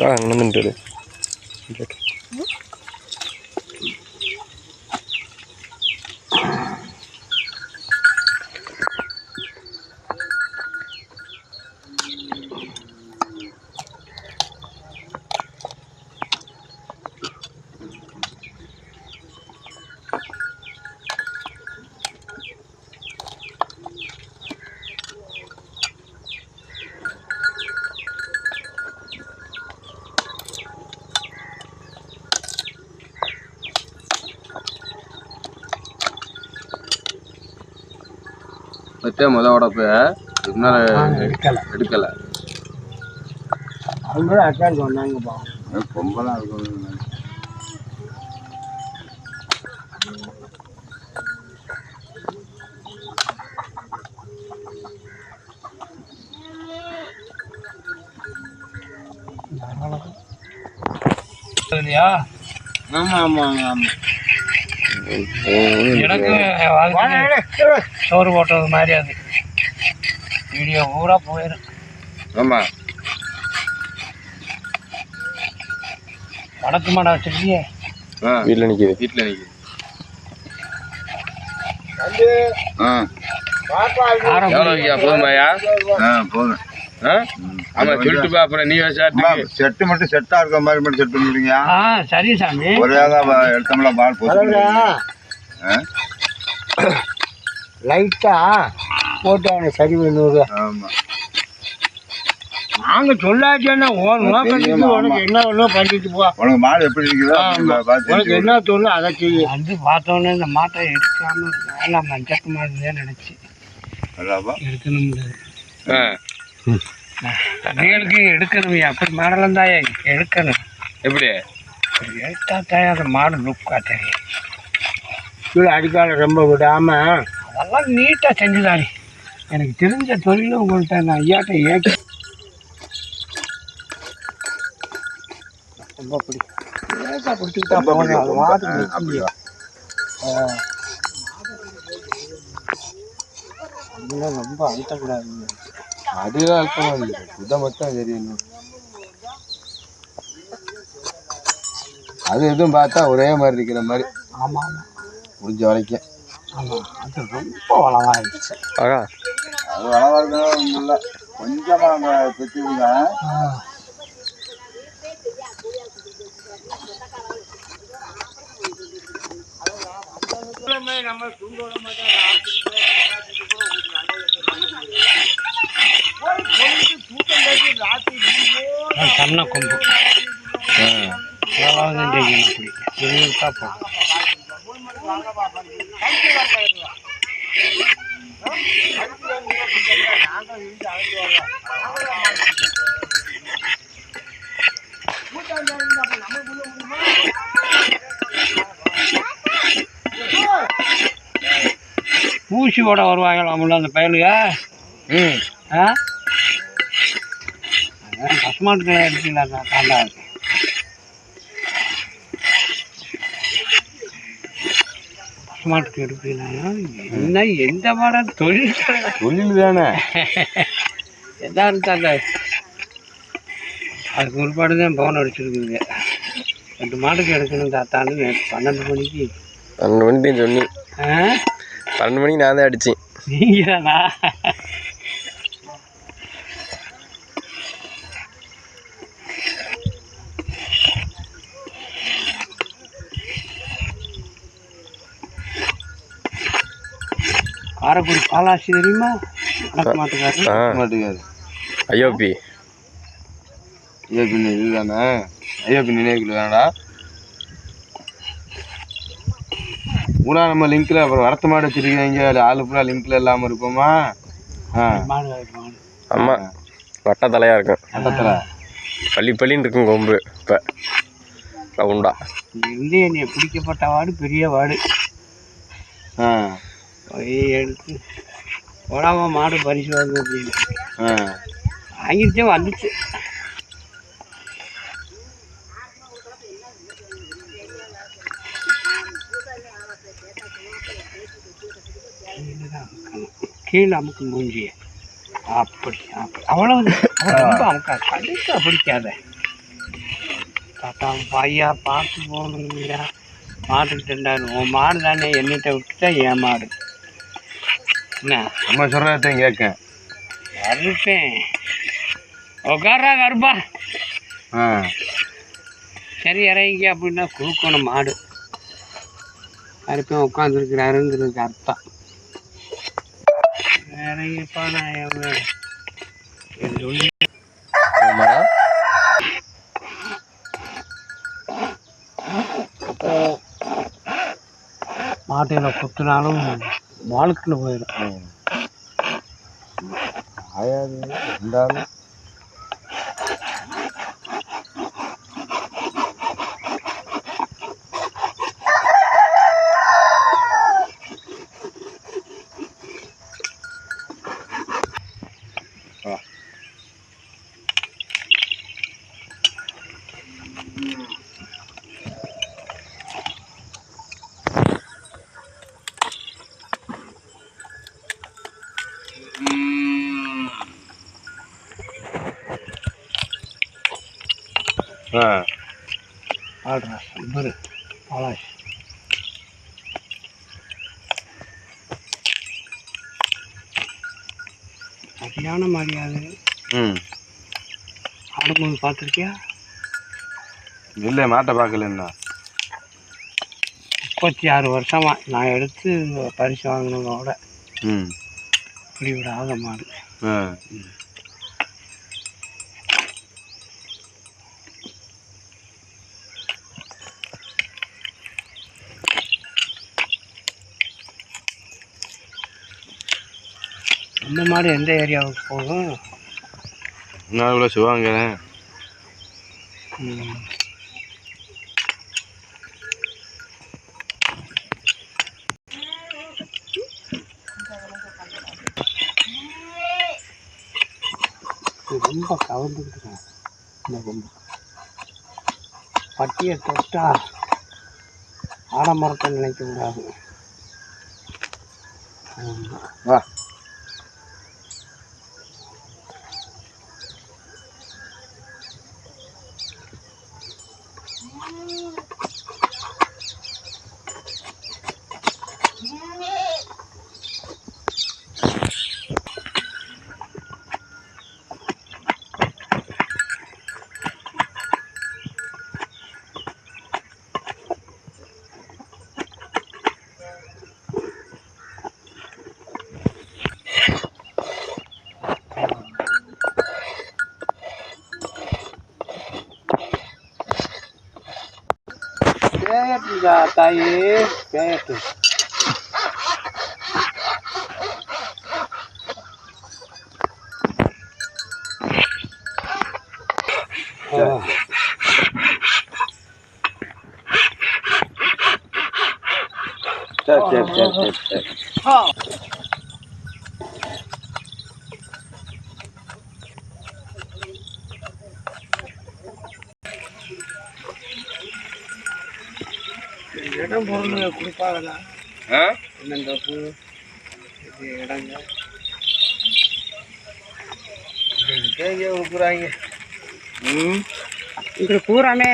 അങ്ങനെ നിന്നിട്ട് மற்ற முத உடப்ப எடுக்கல அவங்க அட்டாக் பண்ணாங்கப்பா கொம்பெல்லாம் இருக்கும் இல்லையா? ஆமா ஆமா ஆமா எனக்கு சோறு போட்டது மாதிரி அது வீடியோ பூரா போயிடும். ஆமா வடக்கு மாடை வச்சிருக்கியே வீட்டில் நிற்கிது போதுமாயா போதும் ஆமா சொல்லிட்டுப்பா அப்புறம் நீ செட்டு மட்டும் செட்டா இருக்க மாதிரி மட்டும் செட் பண்ணிடுங்க. சரி சாமி ஒரே எடுத்தோம்ல பால் லைட்டா போட்டு அவனை சரி பண்ணுவது. ஆமா நாங்க சொல்லாச்சேன்னா உனக்கு என்ன ஒன்றும் பண்ணிட்டு போ. உனக்கு மாடு எப்படி இருக்குதோ உனக்கு என்ன தோணும் அதை செய்ய. வந்து பார்த்தோன்னே இந்த மாட்டை எடுக்காம வேணாம் மஞ்சள் மாடுதான் நினைச்சு எடுக்கணும். தண்ணிகளுக்கு எடுக்கணும் அப்படி மாடலாம் தாயா எடுக்கணும். எப்படி எடுத்தா தாயா அந்த மாடு லுக்கா தெரியும். கீழே அடிக்கால ரொம்ப விடாம அதெல்லாம் நீட்டாக செஞ்சுதாரி. எனக்கு தெரிஞ்ச தொழிலும் உங்கள்கிட்ட நான் ஐயாட்ட ஏற்க ரொம்ப பிடிக்கும். ஏக்கா பிடிச்சிக்கிட்டா போகணும் அது மாதிரி அப்படிலாம் ரொம்ப அழுத்தக்கூடாது. அதுதான் அழுத்தமா இருக்குது இதை மட்டும் தெரியணும். அது எதுவும் பார்த்தா ஒரே மாதிரி இருக்கிற மாதிரி. ஆமாம் ஆமாம் முடிஞ்ச வரைக்கும். ஆமாம் அது ரொம்ப வளமாகிடுச்சு. ஆகா அது வளவாக இல்லை கொஞ்சமாக அங்கே தைச்சுடுங்க. நம்ம தூண்டோட மாட்டோம் சன்ன கொம்பு ஊசியோட வருவாங்களாம்ல அந்த பயலுக. பசுமாட்டுக்களை எடுத்துக்கல காண்டா இருக்கு. பசுமாட்டுக்கு எடுப்பீங்கன்னா என்ன எந்த மாடம் தொழில் தானே எதா இருந்தாங்க. அதுக்கு ஒருபாடு தான் பவன் அடிச்சிருக்குங்க. 2 மாட்டுக்கு எடுக்கணும் தாத்தான்னு 12 மணிக்கு 12 மணிக்கு சொன்னி 12 மணிக்கு நான் தான் அடித்தேன். நீங்கள் தானா? காரைக்குடி பாலாசி தெரியுமா? மாட்டுக்காரு ஐயோபி இதுதானே ஐயோபி நினைவுக்குள்ள தானடா பூரா நம்ம லிங்க்ல அப்புறம் வரத்து மாடு வச்சிருக்கீங்க. ஆளு பூரா லிங்க்ல இல்லாமல் இருப்போமா? ஆமாம் வட்ட தலையாக இருக்கும். வட்டத்தில் பள்ளின்னு இருக்கும் கொம்பு. இப்போ ரவுண்டா இருந்து என்னை பிடிக்கப்பட்ட வாடு பெரிய வாடு. எடுத்து போடாம மாடு பரிசு வருது அப்படின்னு வாங்கிருச்சே வந்துச்சு. கீழே அமுக்கு மூஞ்சிய அப்படி அப்படி அவ்வளவு ரொம்ப அமுக்கா கண்டிப்பாக பிடிக்காத தாத்தா ஐயா பார்த்து போகணுங்கய்யா. மாட்டுக்கு திண்டாரு. உன் மாடு தானே என்னிட்ட விட்டுட்டா என் மாடு. என்ன அம்மா சொல்கிறதையும் கேட்க. கருப்பேன் உட்காரா கருப்பா. ஆ சரி இறங்கி அப்படின்னா கொடுக்கணும் மாடு. கருப்பேன் உட்காந்துருக்கிறாருங்கிறதுக்கு அர்த்தம். இறங்கிப்பா நான் சொல்லி மாட்டையில் குத்துனாலும் வாழ்க்கையில் போயிடும். ஆயாது இருந்தாலும் ஆடுறா இவரு பலாஷ். சரியான மரியாதை. ஆடும்போது பார்த்துருக்கியா? இல்லை, மாட்டை பார்க்கலன்னா 36 வருஷமா நான் எடுத்து பரிசு வாங்கினதோட இப்படி விடாத மாடு. இந்த மாடு எந்த ஏரியாவுக்கு போகும்? நான் இவ்வளோ சிவாங்க. ரொம்ப கவர்ந்துக்கிட்டு இந்த கொம்பு பட்டியை தொட்டா ஆடமரத்தை நினைக்கக்கூடாது. வா பேயட்டுங்க தாயி பேயட்டு. சரி. இடம் பொருள் கொடுப்பாங்களா? என்னங்க பூ இது இடங்க கொடுக்குறாங்க. இங்கே பூராமே